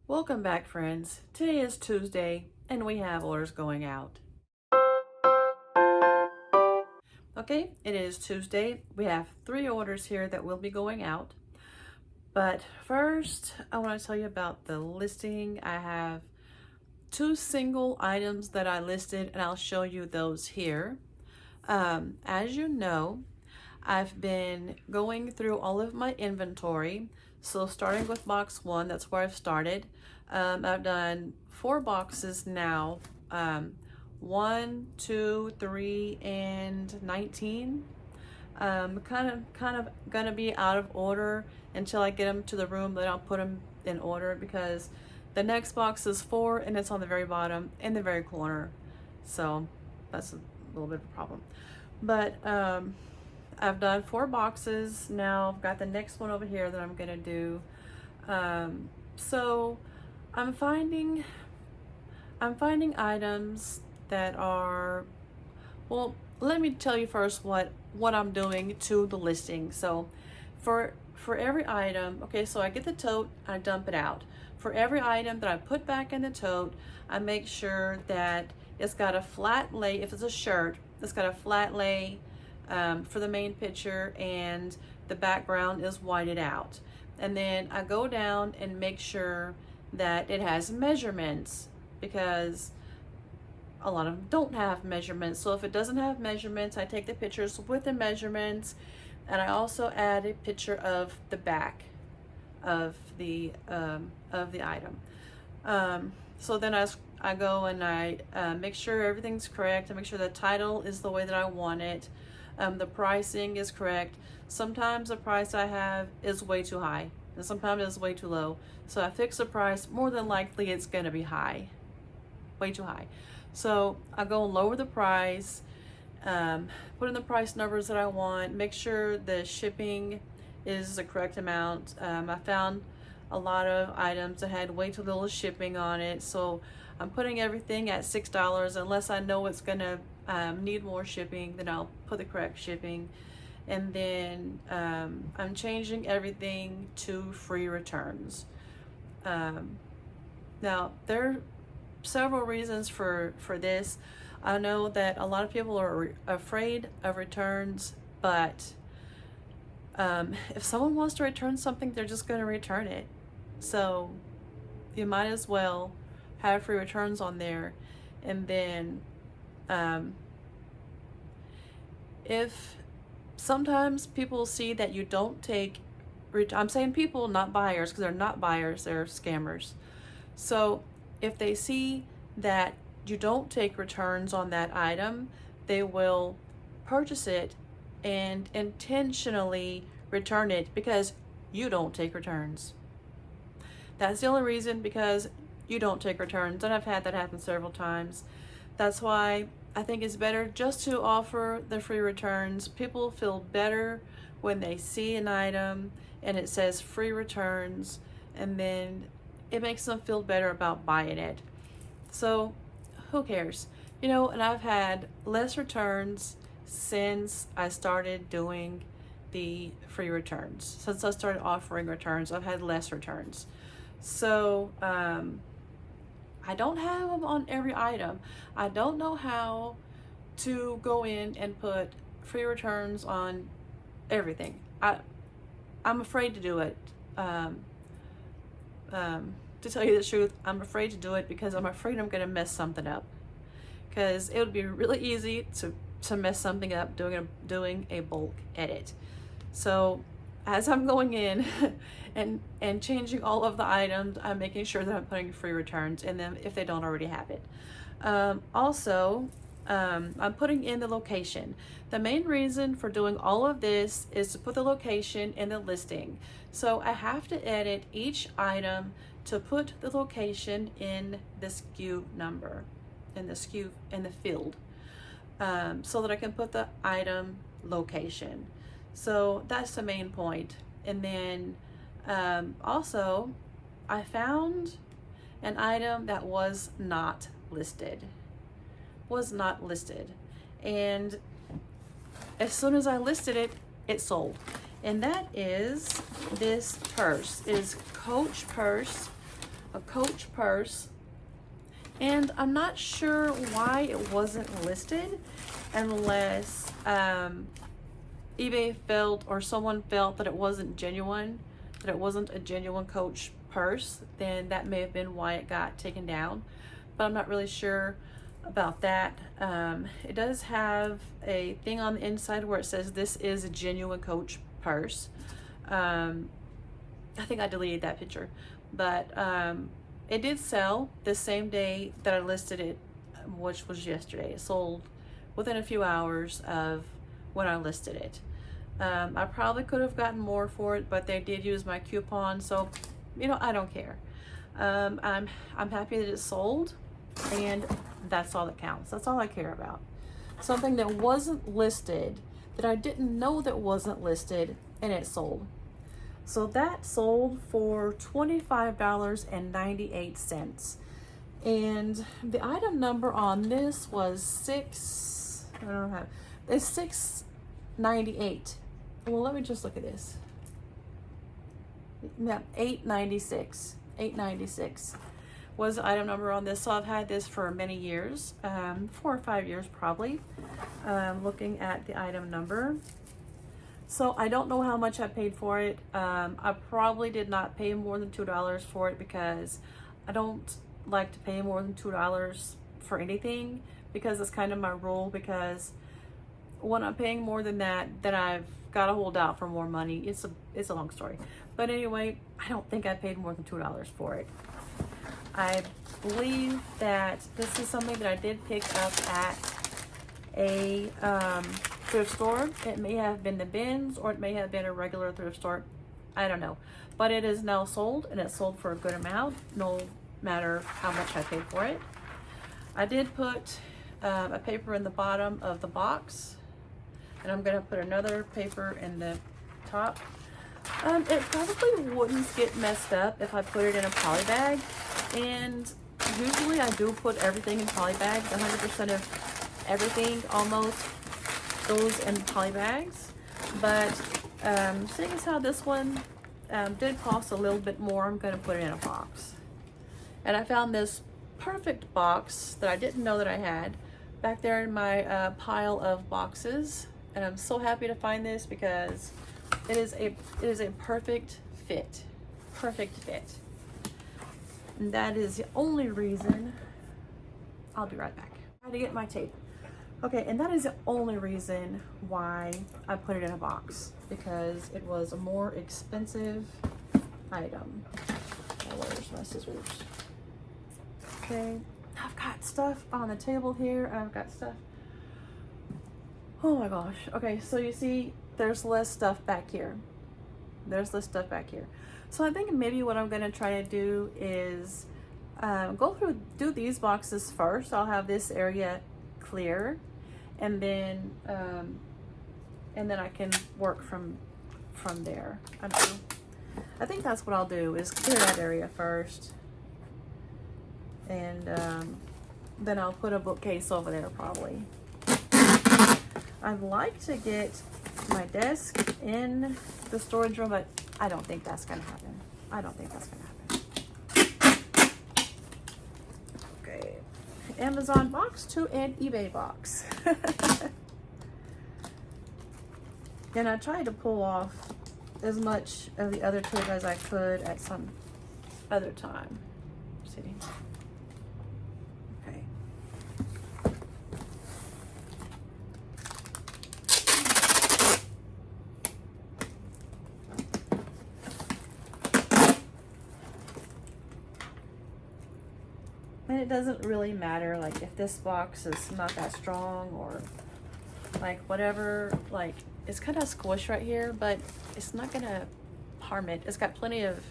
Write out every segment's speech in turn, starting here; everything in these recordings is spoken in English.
Welcome back, friends. Today is Tuesday and we have orders going out. Okay, it is Tuesday. We have 3 orders here that will be going out. But first, I want to tell you about the listing. I have 2 single items that I listed and I'll show you those here. As you know, I've been going through all of my inventory. So starting with box 1, that's where I've started. I've done 4 boxes now. 1, 2, 3, and 19. Kind of gonna be out of order until I get them to the room. Then I'll put them in order because the next box is 4 and it's on the very bottom in the very corner. So that's a little bit of a problem. But I've done 4 boxes now. I've got the next one over here that I'm gonna do. So I'm finding items that are, well, let me tell you first what I'm doing to the listing. So for every item, okay, so I get the tote, I dump it out. For every item that I put back in the tote, I make sure that it's got a flat lay. If it's a shirt, it's got a flat lay for the main picture and the background is whited out. And then I go down and make sure that it has measurements, because a lot of them don't have measurements. So if it doesn't have measurements, I take the pictures with the measurements, and I also add a picture of the back of the item. So then I go and I make sure everything's correct. I make sure the title is the way that I want it. The pricing is correct. Sometimes the price I have is way too high, and sometimes it's way too low. So I fix the price. More than likely, it's going to be high, way too high. So I go and lower the price, put in the price numbers that I want, make sure the shipping is the correct amount. I found a lot of items that had way too little shipping on it, so I'm putting everything at $6 unless I know it's gonna need more shipping. Then I'll put the correct shipping, and then I'm changing everything to free returns. Now there are several reasons for this. I know that a lot of people are afraid of returns, but if someone wants to return something, they're just going to return it. So you might as well have free returns on there. And then if sometimes people see that you don't take, I'm saying people, not buyers, because they're not buyers, they're scammers. So if they see that you don't take returns on that item, they will purchase it and intentionally return it because you don't take returns. That's the only reason, because you don't take returns, and I've had that happen several times. That's why I think it's better just to offer the free returns. People feel better when they see an item and it says free returns, and then it makes them feel better about buying it. So who cares? You know, and I've had less returns since I started doing the free returns. Since I started offering returns, I've had less returns. So I don't have them on every item. I don't know how to go in and put free returns on everything. I'm afraid to do it. To tell you the truth, I'm afraid to do it because I'm afraid I'm going to mess something up. Because it would be really easy to mess something up doing a bulk edit. So as I'm going in and changing all of the items, I'm making sure that I'm putting free returns in them if they don't already have it. Also, I'm putting in the location. The main reason for doing all of this is to put the location in the listing. So I have to edit each item to put the location in the SKU number, in the field, so that I can put the item location. So that's the main point. And then also I found an item that was not listed. And as soon as I listed it, it sold. And that is this purse. It is Coach purse. a Coach purse, and I'm not sure why it wasn't listed unless eBay felt, or someone felt, that it wasn't genuine, that it wasn't a genuine Coach purse. Then that may have been why it got taken down, but I'm not really sure about that. It does have a thing on the inside where it says this is a genuine Coach purse. I think I deleted that picture, but it did sell the same day that I listed it, which was yesterday. It sold within a few hours of when I listed it. I probably could have gotten more for it, but they did use my coupon, so you know, I don't care. I'm happy that it sold, and that's all that counts. That's all I care about. Something that wasn't listed, that I didn't know that wasn't listed, and it sold. So that sold for $25.98. And the item number on this was it's $6.98. Well, let me just look at this. Yeah, $8.96. $8.96 was the item number on this. So I've had this for many years, 4 or 5 years probably. Looking at the item number. So I don't know how much I paid for it. I probably did not pay more than $2 for it, because I don't like to pay more than $2 for anything, because it's kind of my rule. Because when I'm paying more than that, then I've got to hold out for more money. It's a long story, but anyway, I don't think I paid more than $2 for it. I believe that this is something that I did pick up at a thrift store. It may have been the bins, or it may have been a regular thrift store. I don't know, but it is now sold, and it's sold for a good amount, no matter how much I paid for it. I did put a paper in the bottom of the box, and I'm gonna put another paper in the top. It probably wouldn't get messed up if I put it in a poly bag, and usually I do put everything in poly bags. 100% of everything almost goes in poly bags, but seeing as how this one did cost a little bit more, I'm going to put it in a box. And I found this perfect box that I didn't know that I had back there in my pile of boxes, and I'm so happy to find this, because it is a perfect fit. And that is the only reason. I'll be right back. I had to get my tape. Okay, and that is the only reason why I put it in a box, because it was a more expensive item. Oh, where's my scissors? Okay, I've got stuff on the table here, and I've got stuff. Oh my gosh. Okay, so you see, there's less stuff back here. So I think maybe what I'm gonna try to do is do these boxes first. I'll have this area clear, and then I can work from there. I think that's what I'll do, is clear that area first, and then I'll put a bookcase over there probably. I'd like to get my desk in the storage room, but I don't think that's gonna happen. Okay, Amazon box to an eBay box. And I tried to pull off as much of the other tape as I could at some other time. See? Okay. And it doesn't really matter, like, if this box is not that strong, or like whatever, like, it's kind of squish right here, but it's not gonna harm it. It's got plenty of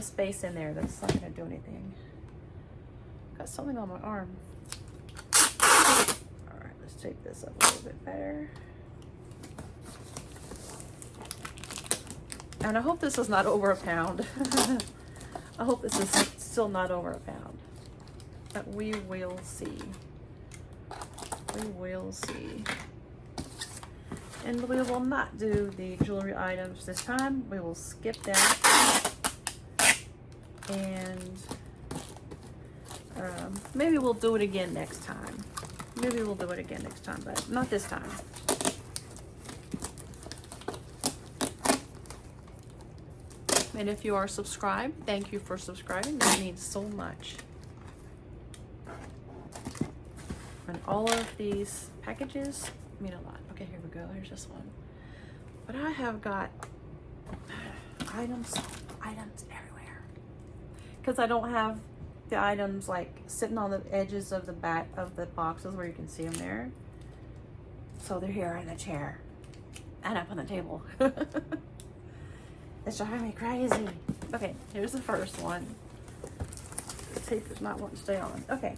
space in there. That's not gonna do anything. Got something on my arm. All right, let's take this up a little bit better. And I hope this is not over a pound. I hope this is still not over a pound, but we will see. And we will not do the jewelry items this time. We will skip that. And maybe we'll do it again next time. Maybe we'll do it again next time, but not this time. And if you are subscribed, thank you for subscribing. That means so much. And all of these packages mean a lot. Okay, here we go. Here's this one. But I have got items everywhere. Because I don't have the items like sitting on the edges of the back of the boxes where you can see them there. So they're here in the chair and up on the table. It's driving me crazy. Okay, here's the first one. The tape is not wanting to stay on. Okay,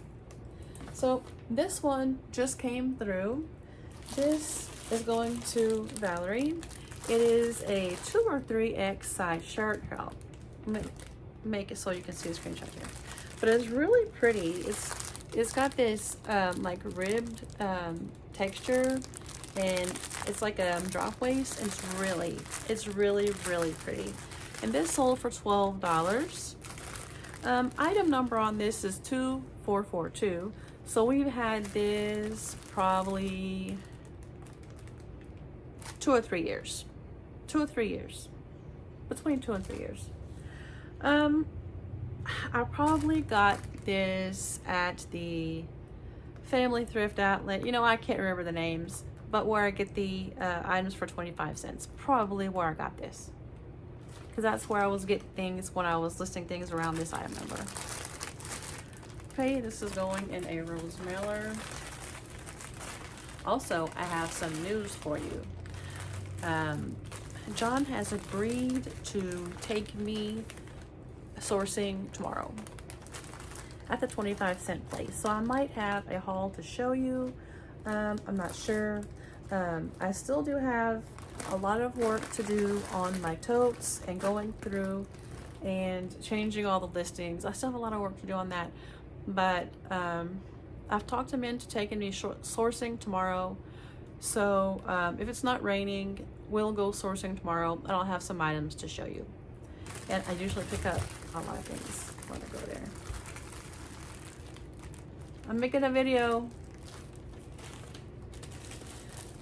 so this one just came through. This is going to Valerie. It is a 2 or 3X size shirt. Here, I'll make it so you can see the screenshot here. But it's really pretty. It's got this like ribbed texture, and it's like a drop waist, and it's really pretty. And this sold for $12. Item number on this is 2442. So we've had this probably 2 or 3 years. 2 or 3 years. Between 2 and 3 years. I probably got this at the Family Thrift Outlet. You know, I can't remember the names, but where I get the items for 25 cents. Probably where I got this. Because that's where I was getting things when I was listing things around this item number. Okay, this is going in a rose mailer. Also, I have some news for you. John has agreed to take me sourcing tomorrow at the 25-cent place. So I might have a haul to show you. I'm not sure. I still do have a lot of work to do on my totes and going through and changing all the listings. I still have a lot of work to do on that. But I've talked him into taking me sourcing tomorrow. So if it's not raining, we'll go sourcing tomorrow, and I'll have some items to show you. And I usually pick up a lot of things when I go there. I'm making a video.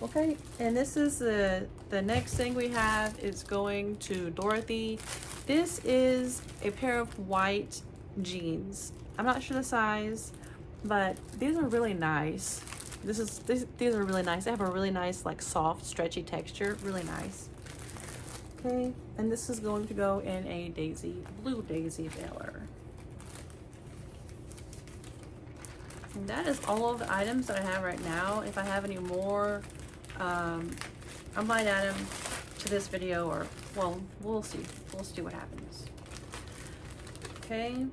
Okay, and this is the next thing we have is going to Dorothy. This is a pair of white jeans. I'm not sure the size, but these are really nice. These are really nice. They have a really nice, like, soft, stretchy texture. Really nice. Okay, and this is going to go in a blue daisy mailer. And that is all of the items that I have right now. If I have any more, I might add them to this video, or, well, we'll see. We'll see what happens. Okay,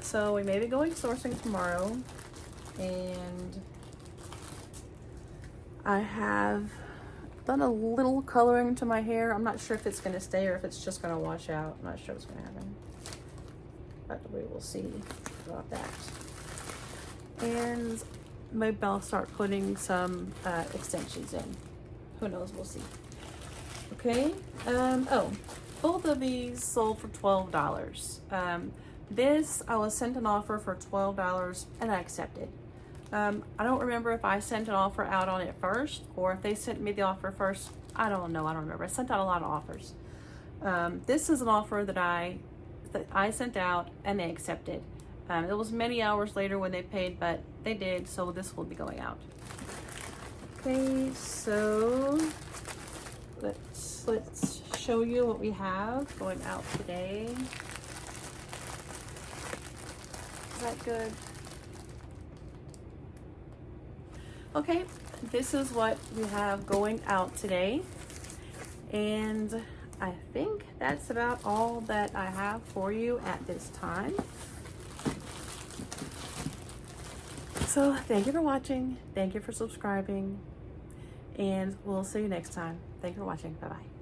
so we may be going sourcing tomorrow, and I have done a little coloring to my hair. I'm not sure if it's going to stay or if it's just going to wash out. I'm not sure what's going to happen, but we will see about that. And maybe I'll start putting some extensions in. Who knows? We'll see. Okay. Oh, both of these sold for $12. This I was sent an offer for $12, and I accepted. I don't remember if I sent an offer out on it first or if they sent me the offer first. I don't know. I don't remember. I sent out a lot of offers. This is an offer that I sent out, and they accepted. It was many hours later when they paid, but they did, so this will be going out. Okay, so let's show you what we have going out today. Is that good? Okay, this is what we have going out today, and I think that's about all that I have for you at this time. So thank you for watching, thank you for subscribing, and we'll see you next time. Thank you for watching. Bye-bye.